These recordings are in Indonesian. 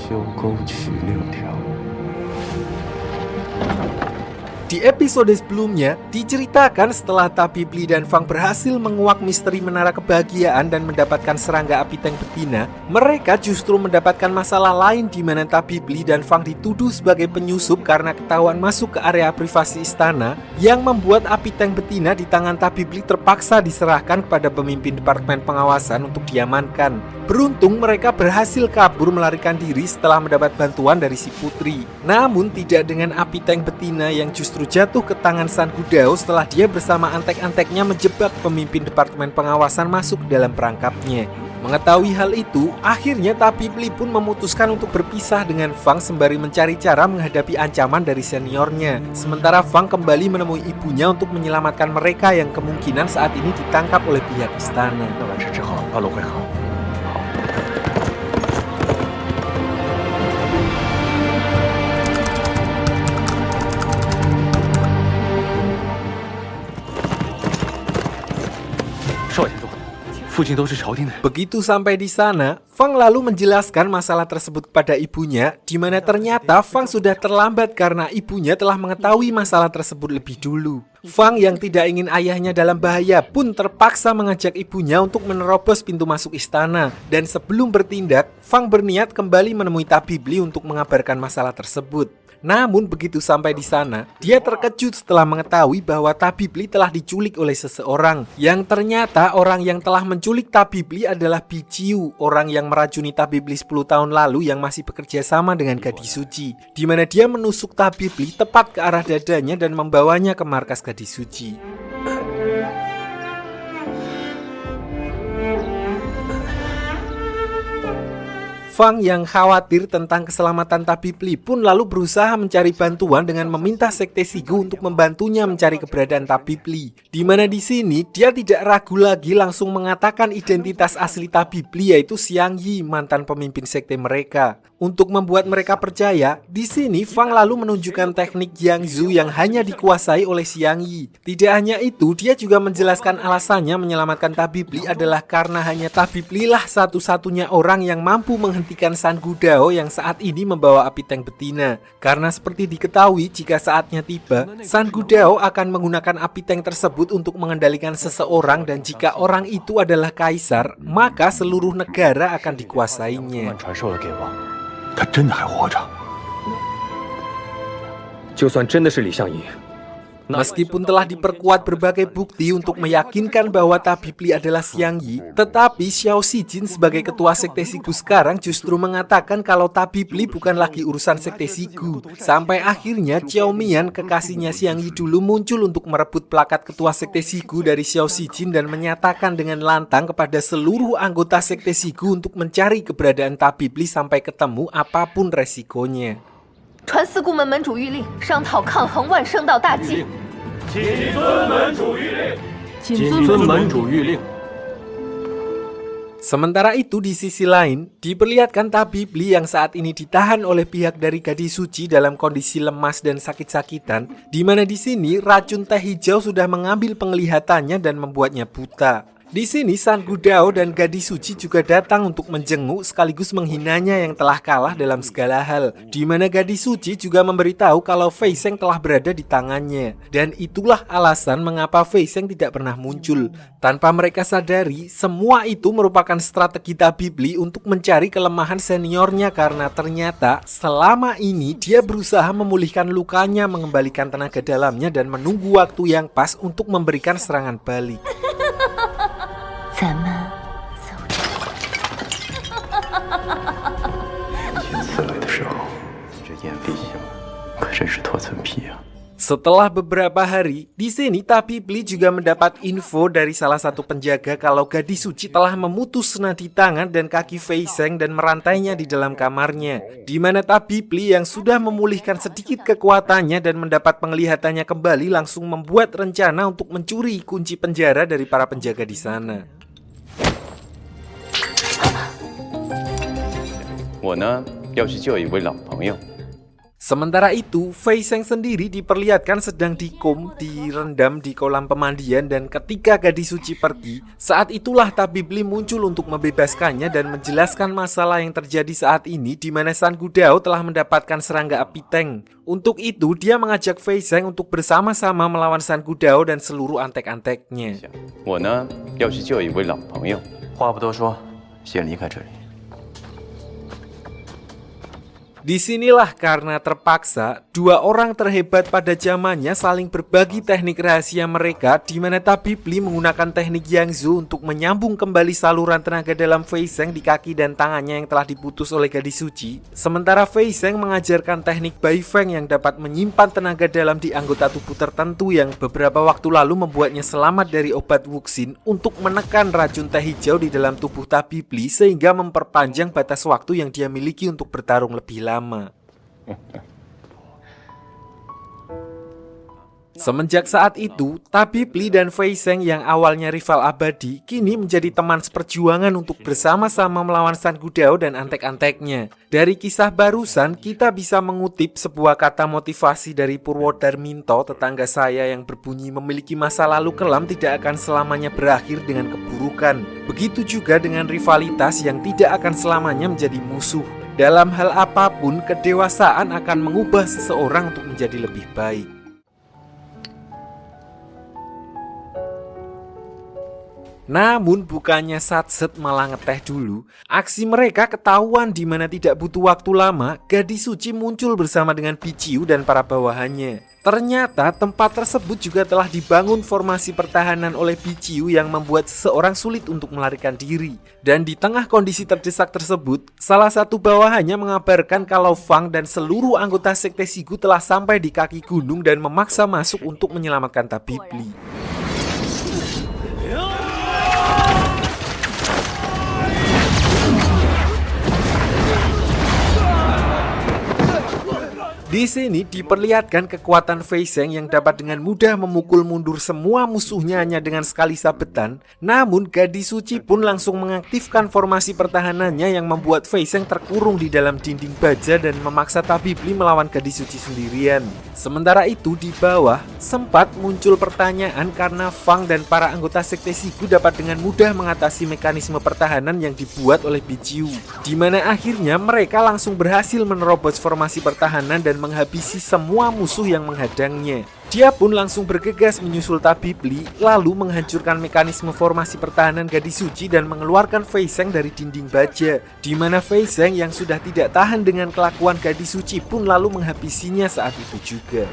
修沟渠6条。 Di episode sebelumnya, diceritakan setelah Tabib Li dan Fang berhasil menguak misteri Menara Kebahagiaan dan mendapatkan serangga api tank betina, mereka justru mendapatkan masalah lain di mana Tabib Li dan Fang dituduh sebagai penyusup karena ketahuan masuk ke area privasi istana, yang membuat api tank betina di tangan Tabib Li terpaksa diserahkan kepada pemimpin Departemen Pengawasan untuk diamankan. Beruntung mereka berhasil kabur melarikan diri setelah mendapat bantuan dari si putri. Namun tidak dengan api tank betina yang justru jatuh ke tangan San Gudao setelah dia bersama antek-anteknya menjebak pemimpin Departemen Pengawasan masuk ke dalam perangkapnya. Mengetahui hal itu, akhirnya Tabib Li pun memutuskan untuk berpisah dengan Fang sembari mencari cara menghadapi ancaman dari seniornya. Sementara Fang kembali menemui ibunya untuk menyelamatkan mereka yang kemungkinan saat ini ditangkap oleh pihak istana. Begitu sampai di sana, Fang lalu menjelaskan masalah tersebut kepada ibunya, di mana ternyata Fang sudah terlambat karena ibunya telah mengetahui masalah tersebut lebih dulu. Fang yang tidak ingin ayahnya dalam bahaya pun terpaksa mengajak ibunya untuk menerobos pintu masuk istana. Dan sebelum bertindak, Fang berniat kembali menemui Tabib Li untuk mengabarkan masalah tersebut. Namun begitu sampai di sana, dia terkejut setelah mengetahui bahwa Tabib Li telah diculik oleh seseorang. Yang ternyata orang yang telah menculik Tabib Li adalah Bijiu, orang yang meracuni Tabib Li 10 tahun lalu yang masih bekerja sama dengan gadis suci, di mana dia menusuk Tabib Li tepat ke arah dadanya dan membawanya ke markas gadis suci. Fang yang khawatir tentang keselamatan Tabib Li pun lalu berusaha mencari bantuan dengan meminta Sekte Shigu untuk membantunya mencari keberadaan Tabib Li. Di mana di sini dia tidak ragu lagi langsung mengatakan identitas asli Tabib Li, yaitu Xiang Yi, mantan pemimpin sekte mereka. Untuk membuat mereka percaya, di sini Fang lalu menunjukkan teknik Jiangzu yang hanya dikuasai oleh Xiang Yi. Tidak hanya itu, dia juga menjelaskan alasannya menyelamatkan Tabib Li adalah karena hanya Tabib Li lah satu-satunya orang yang mampu menghentikan San Gudao yang saat ini membawa api tank betina. Karena seperti diketahui, jika saatnya tiba, San Gudao akan menggunakan api tank tersebut untuk mengendalikan seseorang, dan jika orang itu adalah kaisar, maka seluruh negara akan dikuasainya. 他真的还活着。就算真的是李相夷， Meskipun telah diperkuat berbagai bukti untuk meyakinkan bahwa Tabib Li adalah Xiang Yi, tetapi Xiao Xijin sebagai ketua Sekte Shigu sekarang justru mengatakan kalau Tabib Li bukan lagi urusan Sekte Shigu. Sampai akhirnya Xiao Mian, kekasihnya Xiang Yi dulu, muncul untuk merebut plakat ketua Sekte Shigu dari Xiao Xijin dan menyatakan dengan lantang kepada seluruh anggota Sekte Shigu untuk mencari keberadaan Tabib Li sampai ketemu apapun resikonya. 传四顾门门主谕令，商讨抗衡万圣道大计。谨遵门主谕令。谨遵门主谕令。 Sementara itu di sisi lain, diperlihatkan Tabib Li yang saat ini ditahan oleh pihak dari gadis suci dalam kondisi lemas dan sakit-sakitan, di mana di sini racun teh hijau sudah mengambil penglihatannya dan membuatnya buta. Di sini San Gudao dan gadis suci juga datang untuk menjenguk sekaligus menghinanya yang telah kalah dalam segala hal, di mana gadis suci juga memberitahu kalau Fei Seng telah berada di tangannya. Dan itulah alasan mengapa Fei Seng tidak pernah muncul. Tanpa mereka sadari, semua itu merupakan strategi Tabib Li untuk mencari kelemahan seniornya, karena ternyata selama ini dia berusaha memulihkan lukanya, mengembalikan tenaga dalamnya dan menunggu waktu yang pas untuk memberikan serangan balik. 咱们走着。前刺猬的时候，这眼壁下可真是脱层皮啊！ Setelah beberapa hari, di sini Tabib Li juga mendapat info dari salah satu penjaga kalau gadis suci telah memutus senadi tangan dan kaki Fei Seng dan merantainya di dalam kamarnya. Di mana Tabib Li yang sudah memulihkan sedikit kekuatannya dan mendapat penglihatannya kembali langsung membuat rencana untuk mencuri kunci penjara dari para penjaga di sana. 我呢，要去救一位老朋友。Sementara itu, Fei Zheng sendiri diperlihatkan sedang direndam di kolam pemandian, dan ketika gadis suci pergi, saat itulah tabib Li muncul untuk membebaskannya dan menjelaskan masalah yang terjadi saat ini di mana San Gudao telah mendapatkan serangga api Teng. Untuk itu, dia mengajak Fei Zheng untuk bersama-sama melawan San Gudao dan seluruh antek-anteknya. 我呢，要去救一位老朋友。话不多说，先离开这里。 Disinilah karena terpaksa, dua orang terhebat pada zamannya saling berbagi teknik rahasia mereka, di mana tabib Li menggunakan teknik Yangzhou untuk menyambung kembali saluran tenaga dalam Fei Zheng di kaki dan tangannya yang telah diputus oleh gadis suci. Sementara Fei Zheng mengajarkan teknik Bai Feng yang dapat menyimpan tenaga dalam di anggota tubuh tertentu yang beberapa waktu lalu membuatnya selamat dari obat Wuxin untuk menekan racun teh hijau di dalam tubuh tabib Li sehingga memperpanjang batas waktu yang dia miliki untuk bertarung lebih lama. Semenjak saat itu, tabib Li dan Fei Zheng yang awalnya rival abadi kini menjadi teman seperjuangan untuk bersama-sama melawan San Gudao dan antek-anteknya. Dari kisah barusan, kita bisa mengutip sebuah kata motivasi dari Purwodarminto, tetangga saya, yang berbunyi memiliki masa lalu kelam tidak akan selamanya berakhir dengan keburukan. Begitu juga dengan rivalitas yang tidak akan selamanya menjadi musuh. Dalam hal apapun, kedewasaan akan mengubah seseorang untuk menjadi lebih baik. Namun bukannya satset malah ngeteh dulu, aksi mereka ketahuan di mana tidak butuh waktu lama, gadis suci muncul bersama dengan Pichiu dan para bawahannya. Ternyata tempat tersebut juga telah dibangun formasi pertahanan oleh Pichiu yang membuat seseorang sulit untuk melarikan diri. Dan di tengah kondisi terdesak tersebut, salah satu bawahannya mengabarkan kalau Fang dan seluruh anggota sekte Shigu telah sampai di kaki gunung dan memaksa masuk untuk menyelamatkan tabib Li. Di sini diperlihatkan kekuatan Fei Zheng yang dapat dengan mudah memukul mundur semua musuhnya hanya dengan sekali sabetan. Namun gadis suci pun langsung mengaktifkan formasi pertahanannya yang membuat Fei Zheng terkurung di dalam dinding baja dan memaksa tabib Li melawan gadis suci sendirian. Sementara itu di bawah sempat muncul pertanyaan karena Fang dan para anggota sekte Shigu dapat dengan mudah mengatasi mekanisme pertahanan yang dibuat oleh Pichiu, di mana akhirnya mereka langsung berhasil menerobos formasi pertahanan dan menghabisi semua musuh yang menghadangnya. Dia pun langsung bergegas menyusul tabib Li, lalu menghancurkan mekanisme formasi pertahanan gadis suci dan mengeluarkan Fei Zheng dari dinding baja, di mana Fei Zheng yang sudah tidak tahan dengan kelakuan gadis suci pun lalu menghabisinya saat itu juga.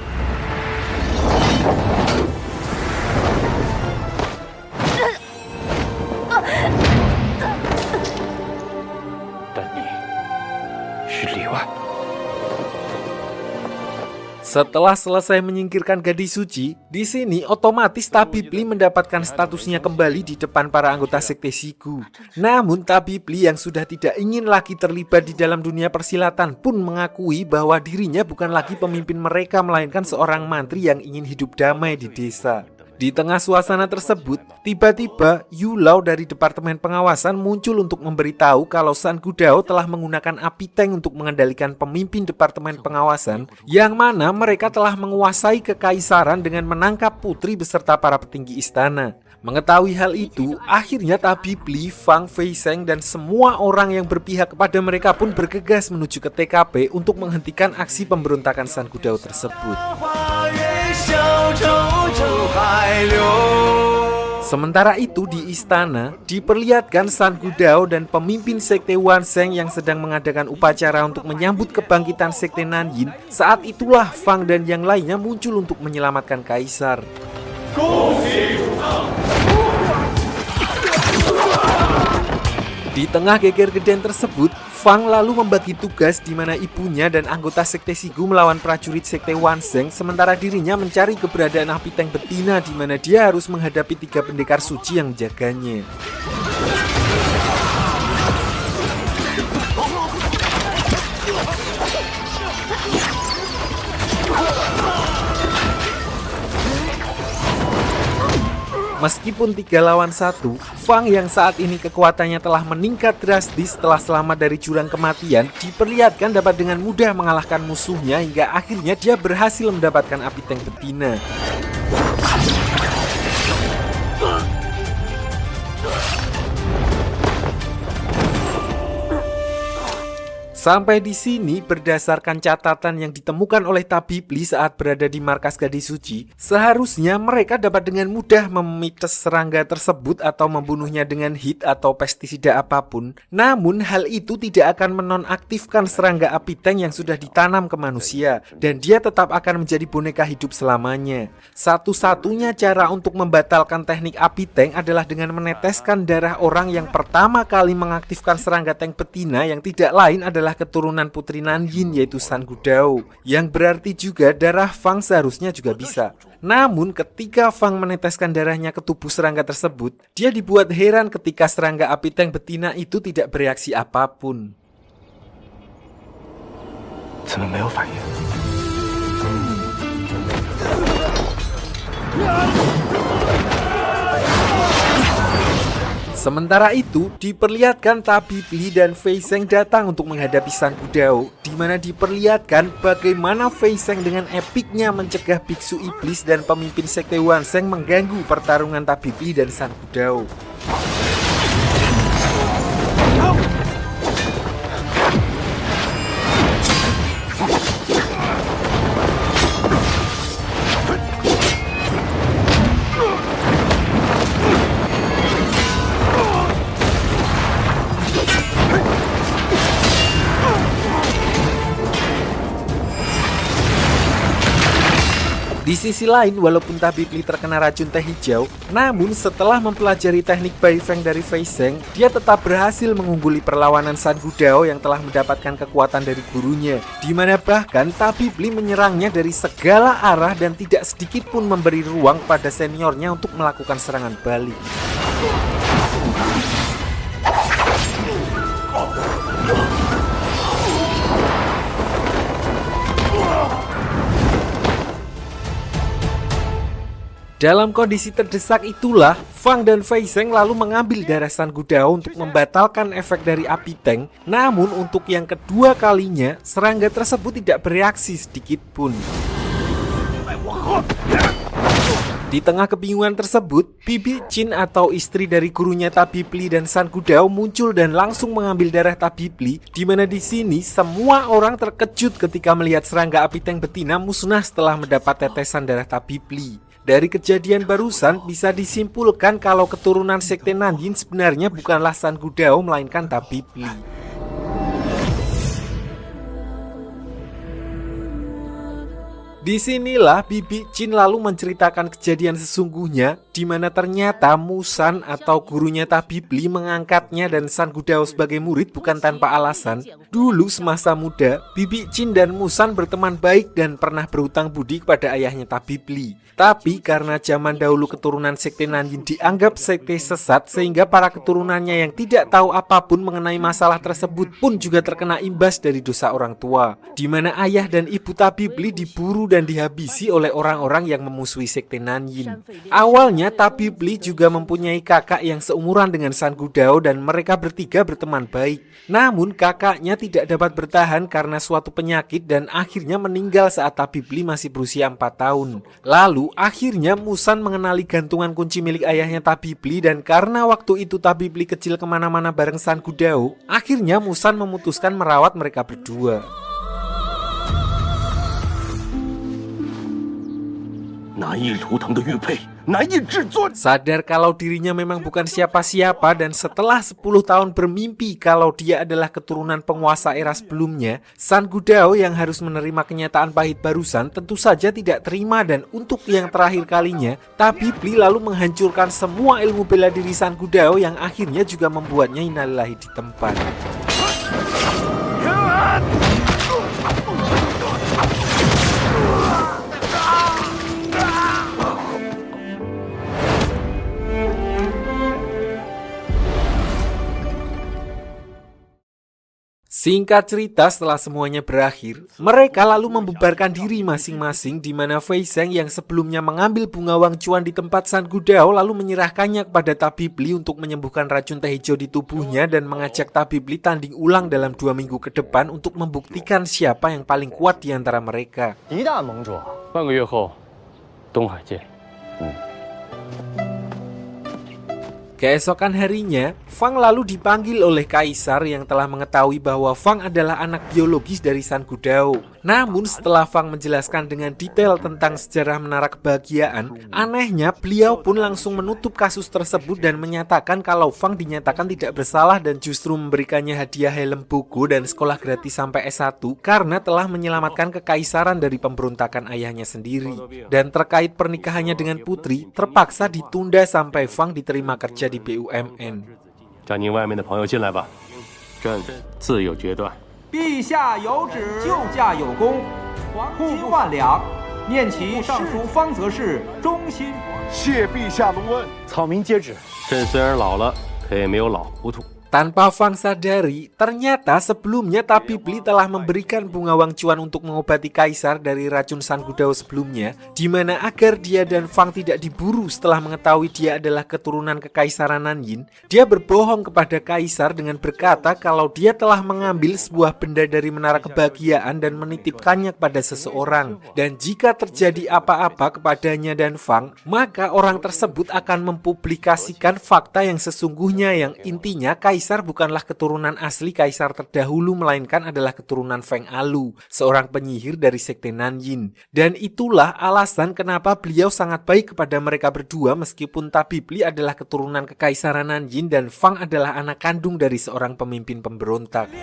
Setelah selesai menyingkirkan gadis suci, di sini otomatis tabib Li mendapatkan statusnya kembali di depan para anggota sekte Shigu. Namun tabib Li yang sudah tidak ingin lagi terlibat di dalam dunia persilatan pun mengakui bahwa dirinya bukan lagi pemimpin mereka melainkan seorang mantri yang ingin hidup damai di desa. Di tengah suasana tersebut, tiba-tiba Yu Lao dari Departemen Pengawasan muncul untuk memberitahu kalau San Gudao telah menggunakan api Teng untuk mengendalikan pemimpin Departemen Pengawasan, yang mana mereka telah menguasai kekaisaran dengan menangkap putri beserta para petinggi istana. Mengetahui hal itu, akhirnya tabib Li, Fang, Fei Zheng, dan semua orang yang berpihak kepada mereka pun bergegas menuju ke TKP untuk menghentikan aksi pemberontakan San Gudao tersebut. Sementara itu di istana, diperlihatkan San Gudao dan pemimpin sekte Wansheng yang sedang mengadakan upacara untuk menyambut kebangkitan sekte Nanyin. Saat itulah Fang dan yang lainnya muncul untuk menyelamatkan kaisar. Di tengah geger-geden tersebut, Fang lalu membagi tugas di mana ibunya dan anggota sekte Shigu melawan prajurit sekte Wansheng, sementara dirinya mencari keberadaan api Teng betina di mana dia harus menghadapi 3 pendekar suci yang menjaganya. Meskipun 3 lawan 1, Fang yang saat ini kekuatannya telah meningkat drastis setelah selamat dari jurang kematian diperlihatkan dapat dengan mudah mengalahkan musuhnya hingga akhirnya dia berhasil mendapatkan api tank betina. Sampai di sini, berdasarkan catatan yang ditemukan oleh Tabibli saat berada di markas gadis suci, seharusnya mereka dapat dengan mudah memites serangga tersebut atau membunuhnya dengan hit atau pestisida apapun. Namun, hal itu tidak akan menonaktifkan serangga api tank yang sudah ditanam ke manusia, dan dia tetap akan menjadi boneka hidup selamanya. Satu-satunya cara untuk membatalkan teknik api tank adalah dengan meneteskan darah orang yang pertama kali mengaktifkan serangga tank betina, yang tidak lain adalah keturunan putri Nanyin, yaitu San Gudao, yang berarti juga darah Fang seharusnya juga bisa. Namun ketika Fang meneteskan darahnya ke tubuh serangga tersebut, dia dibuat heran ketika serangga api tank betina itu tidak bereaksi apapun. Sementara itu, diperlihatkan Tabibli dan Fei Zheng datang untuk menghadapi San Gudao, di mana diperlihatkan bagaimana Fei Zheng dengan epiknya mencegah biksu iblis dan pemimpin sekte Wansheng mengganggu pertarungan Tabibli dan San Gudao. Di sisi lain, walaupun Tabibli terkena racun teh hijau, namun setelah mempelajari teknik Bai Feng dari Fei Zheng, dia tetap berhasil mengungguli perlawanan San Gudao yang telah mendapatkan kekuatan dari gurunya, di mana bahkan Tabibli menyerangnya dari segala arah dan tidak sedikit pun memberi ruang pada seniornya untuk melakukan serangan balik. Dalam kondisi terdesak itulah, Fang dan Fei Zheng lalu mengambil darah San Gudao untuk membatalkan efek dari api tank. Namun untuk yang kedua kalinya, serangga tersebut tidak bereaksi sedikit pun. Di tengah kebingungan tersebut, Bibi Qin atau istri dari gurunya Tabibli dan San Gudao muncul dan langsung mengambil darah Tabibli, di mana di sini semua orang terkejut ketika melihat serangga api tank betina musnah setelah mendapat tetesan darah Tabibli. Dari kejadian barusan bisa disimpulkan kalau keturunan sekte Nanyin sebenarnya bukanlah San Gudao melainkan Tabibli. Disinilah Bibi Qin lalu menceritakan kejadian sesungguhnya, di mana ternyata Musan atau gurunya Tabibli mengangkatnya dan San Gudao sebagai murid bukan tanpa alasan. Dulu semasa muda, Bibi Qin dan Musan berteman baik dan pernah berhutang budi kepada ayahnya Tabibli. Tapi karena zaman dahulu keturunan sekte Nanyin dianggap sekte sesat, sehingga para keturunannya yang tidak tahu apapun mengenai masalah tersebut pun juga terkena imbas dari dosa orang tua, di mana ayah dan ibu Tabibli diburu dan dihabisi oleh orang-orang yang memusuhi sekte Nanyin. Awalnya Tabibli juga mempunyai kakak yang seumuran dengan San Gudao dan mereka bertiga berteman baik. Namun kakaknya tidak dapat bertahan karena suatu penyakit dan akhirnya meninggal saat Tabibli masih berusia 4 tahun. Lalu akhirnya Musan mengenali gantungan kunci milik ayahnya Tabibli, dan karena waktu itu Tabibli kecil kemana-mana bareng San Gudao, akhirnya Musan memutuskan merawat mereka berdua. Sadar kalau dirinya memang bukan siapa-siapa dan setelah 10 tahun bermimpi kalau dia adalah keturunan penguasa era sebelumnya, San Gudao yang harus menerima kenyataan pahit barusan tentu saja tidak terima, dan untuk yang terakhir kalinya Tabibli lalu menghancurkan semua ilmu bela diri San Gudao yang akhirnya juga membuatnya innalillahi di tempat. Singkat cerita, setelah semuanya berakhir, mereka lalu membubarkan diri masing-masing, di mana Fei Zheng yang sebelumnya mengambil bunga Wang Chuan di tempat San Gudao lalu menyerahkannya kepada tabib Li untuk menyembuhkan racun teh hijau di tubuhnya dan mengajak tabib Li tanding ulang dalam 2 minggu ke depan untuk membuktikan siapa yang paling kuat di antara mereka. 1个月后，东海见。 Keesokan harinya, Fang lalu dipanggil oleh Kaisar yang telah mengetahui bahwa Fang adalah anak biologis dari San Gudao. Namun setelah Fang menjelaskan dengan detail tentang sejarah Menara Kebahagiaan, anehnya beliau pun langsung menutup kasus tersebut dan menyatakan kalau Fang dinyatakan tidak bersalah dan justru memberikannya hadiah helm buku dan sekolah gratis sampai S1 karena telah menyelamatkan kekaisaran dari pemberontakan ayahnya sendiri. Dan terkait pernikahannya dengan putri, terpaksa ditunda sampai Fang diterima kerja di BUMN. 叫您外面的朋友进来吧，朕自有决断。 陛下有旨，救驾有功，互不换两。念其尚书方则是忠心。谢陛下隆恩。草民皆知。朕虽然老了，可也没有老糊涂。 Tanpa Fang sadari, ternyata sebelumnya tabib Li telah memberikan bunga Wang Chuan untuk mengobati Kaisar dari racun San Gudao sebelumnya, di mana agar dia dan Fang tidak diburu setelah mengetahui dia adalah keturunan kekaisaran Nanyin, dia berbohong kepada Kaisar dengan berkata kalau dia telah mengambil sebuah benda dari Menara Kebahagiaan dan menitipkannya kepada seseorang. Dan jika terjadi apa-apa kepadanya dan Fang, maka orang tersebut akan mempublikasikan fakta yang sesungguhnya, yang intinya Kaisar bukanlah keturunan asli Kaisar terdahulu, melainkan adalah keturunan Feng Alu, seorang penyihir dari sekte Nanyin. Dan itulah alasan kenapa beliau sangat baik kepada mereka berdua, meskipun tabib Li adalah keturunan kekaisaran Nanyin dan Fang adalah anak kandung dari seorang pemimpin pemberontak.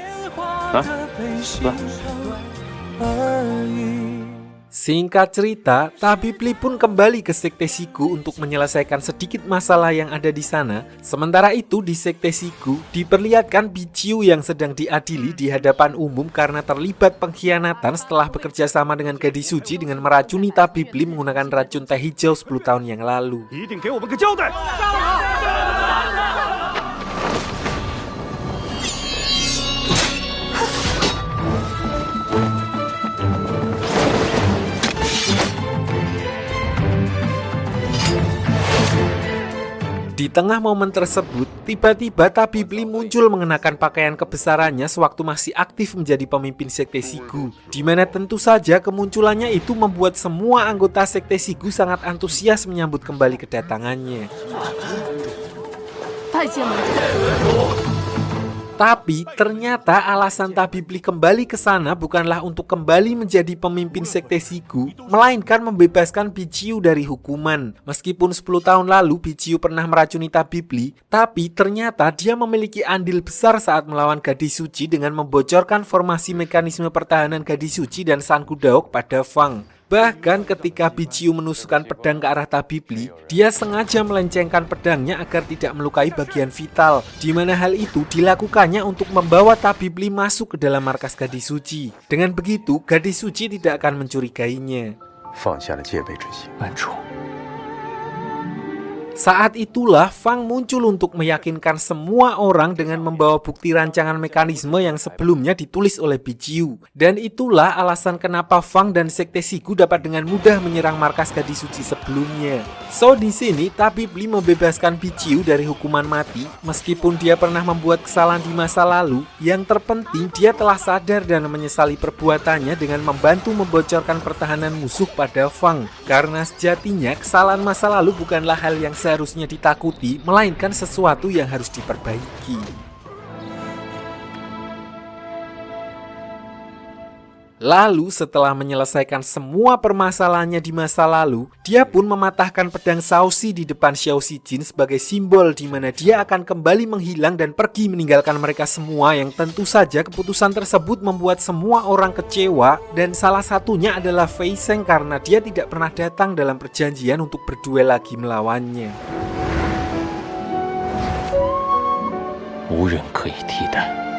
Singkat cerita, tabib Li pun kembali ke sekte Sigu untuk menyelesaikan sedikit masalah yang ada di sana. Sementara itu di sekte Sigu diperlihatkan Bijiu yang sedang diadili di hadapan umum karena terlibat pengkhianatan setelah bekerja sama dengan gadis suci dengan meracuni tabib Li menggunakan racun teh hijau 10 tahun yang lalu. 一定给我们个交代！ Di tengah momen tersebut, tiba-tiba tabib Li muncul mengenakan pakaian kebesarannya sewaktu masih aktif menjadi pemimpin sekte Sigu, di mana tentu saja kemunculannya itu membuat semua anggota sekte Sigu sangat antusias menyambut kembali kedatangannya. Tapi ternyata alasan tabib Li kembali ke sana bukanlah untuk kembali menjadi pemimpin sekte Sigu, melainkan membebaskan Bijiu dari hukuman. Meskipun 10 tahun lalu Bijiu pernah meracuni tabib Li, tapi ternyata dia memiliki andil besar saat melawan gadis suci dengan membocorkan formasi mekanisme pertahanan gadis suci dan San Gudao kepada Fang. Bahkan ketika Bijiu menusukkan pedang ke arah tabib Li, dia sengaja melencengkan pedangnya agar tidak melukai bagian vital, di mana hal itu dilakukannya untuk membawa tabib Li masuk ke dalam markas gadis suci. Dengan begitu, gadis suci tidak akan mencurigainya. 放下了戒备之心。 慢住。 Saat itulah Fang muncul untuk meyakinkan semua orang dengan membawa bukti rancangan mekanisme yang sebelumnya ditulis oleh Bijiu. Dan itulah alasan kenapa Fang dan sekte Sigu dapat dengan mudah menyerang markas gadis suci sebelumnya. So di sini tabib Li membebaskan Bijiu dari hukuman mati meskipun dia pernah membuat kesalahan di masa lalu. Yang terpenting dia telah sadar dan menyesali perbuatannya dengan membantu membocorkan pertahanan musuh pada Fang. Karena sejatinya kesalahan masa lalu bukanlah hal yang seharusnya ditakuti, melainkan sesuatu yang harus diperbaiki. Lalu setelah menyelesaikan semua permasalahannya di masa lalu, dia pun mematahkan pedang Shaoxi di depan Xiao Xijin sebagai simbol di mana dia akan kembali menghilang dan pergi meninggalkan mereka semua, yang tentu saja keputusan tersebut membuat semua orang kecewa dan salah satunya adalah Fei Zheng karena dia tidak pernah datang dalam perjanjian untuk berduel lagi melawannya. 无人可以替代。